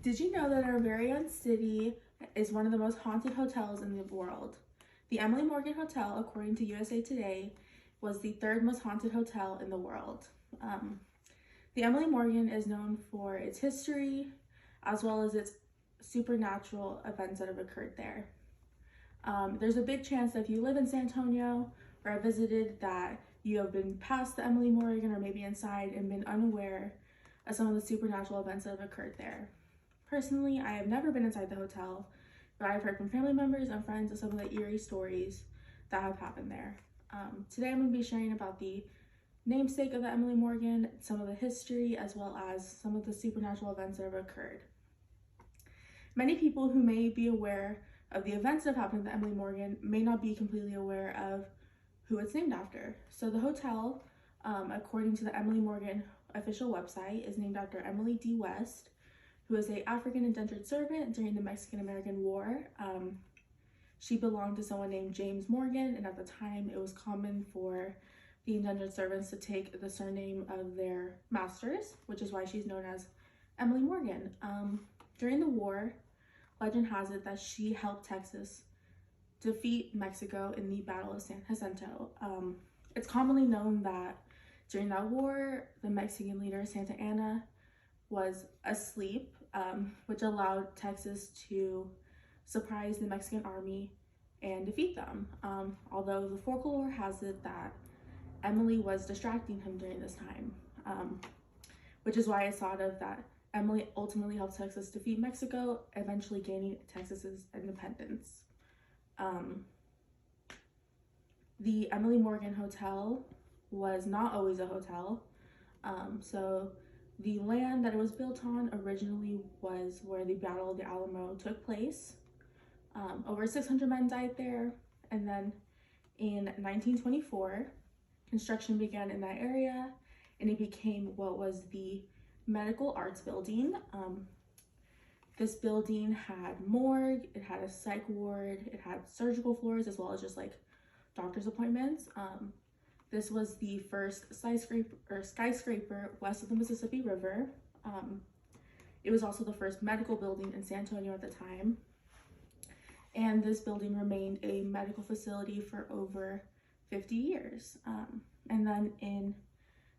Did you know that our very own city is one of the most haunted hotels in the world? The Emily Morgan Hotel, according to USA Today, was the third most haunted hotel in the world. Um, the Emily Morgan is known for its history as well as its supernatural events that have occurred there. There's a big chance that if you live in San Antonio or have visited that you have been past the Emily Morgan or maybe inside and been unaware of some of the supernatural events that have occurred there. Personally, I have never been inside the hotel, but I've heard from family members and friends of some of the eerie stories that have happened there. Today I'm going to be sharing about the namesake of the Emily Morgan, some of the history, as well as some of the supernatural events that have occurred. Many people who may be aware of the events that have happened at the Emily Morgan may not be completely aware of who it's named after. So the hotel, according to the Emily Morgan official website, is named after Emily D. West, who was an African indentured servant during the Mexican-American War. She belonged to someone named James Morgan, and at the time it was common for the indentured servants to take the surname of their masters, which is why she's known as Emily Morgan. During the war, legend has it that she helped Texas defeat Mexico in the Battle of San Jacinto. It's commonly known that during that war, the Mexican leader Santa Anna was asleep, which allowed Texas to surprise the Mexican army and defeat them. Although the folklore has it that Emily was distracting him during this time, which is why it's thought of that Emily ultimately helped Texas defeat Mexico, eventually gaining Texas's independence. The Emily Morgan Hotel was not always a hotel. So the land that it was built on originally was where the Battle of the Alamo took place. Over 600 men died there, and then in 1924, construction began in that area, and it became what was the Medical Arts Building. This building had morgue, it had a psych ward, it had surgical floors, as well as just like doctor's appointments. This was the first skyscraper west of the Mississippi River. It was also the first medical building in San Antonio at the time. And this building remained a medical facility for over 50 years. And then in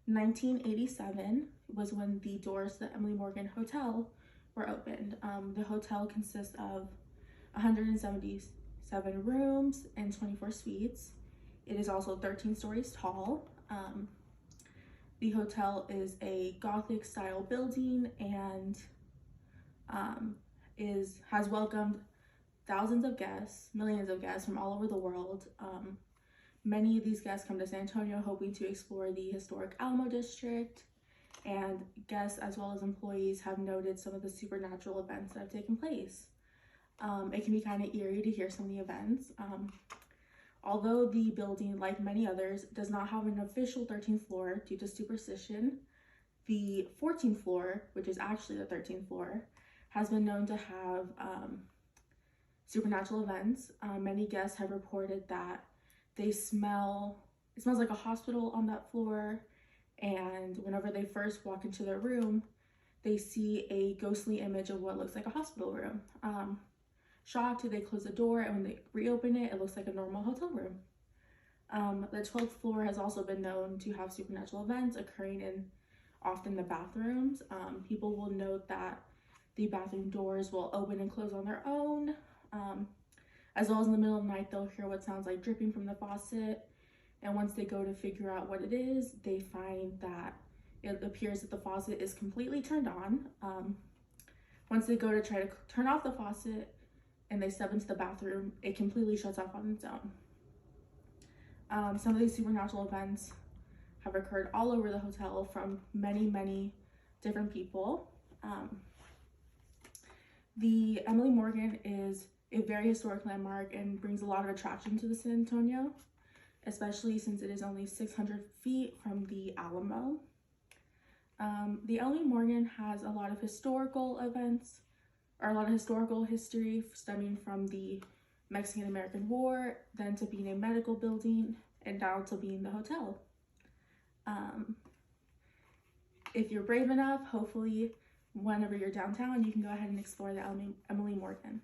1987 was when the doors to the Emily Morgan Hotel were opened. The hotel consists of 177 rooms and 24 suites. It is also 13 stories tall. The hotel is a Gothic style building and has welcomed thousands of guests, millions of guests from all over the world. Many of these guests come to San Antonio hoping to explore the historic Alamo District, and guests as well as employees have noted some of the supernatural events that have taken place. It can be kind of eerie to hear some of the events. Although the building, like many others, does not have an official 13th floor due to superstition, the 14th floor, which is actually the 13th floor, has been known to have supernatural events. Many guests have reported that it smells like a hospital on that floor, and whenever they first walk into their room, they see a ghostly image of what looks like a hospital room. Shocked, they close the door, and when they reopen it, it looks like a normal hotel room. The 12th floor has also been known to have supernatural events occurring in often the bathrooms. People will note that the bathroom doors will open and close on their own. As well as in the middle of the night, they'll hear what sounds like dripping from the faucet. And once they go to figure out what it is, they find that it appears that the faucet is completely turned on. Once they go to try to turn off the faucet and they step into the bathroom, it completely shuts off on its own. Some of these supernatural events have occurred all over the hotel from many, many different people. The Emily Morgan is a very historic landmark and brings a lot of attraction to the San Antonio, especially since it is only 600 feet from the Alamo. The Emily Morgan has a lot of historical events, or a lot of historical history stemming from the Mexican-American War, then to being a medical building, and now to being the hotel. If you're brave enough, hopefully whenever you're downtown, you can go ahead and explore the Emily Morgan.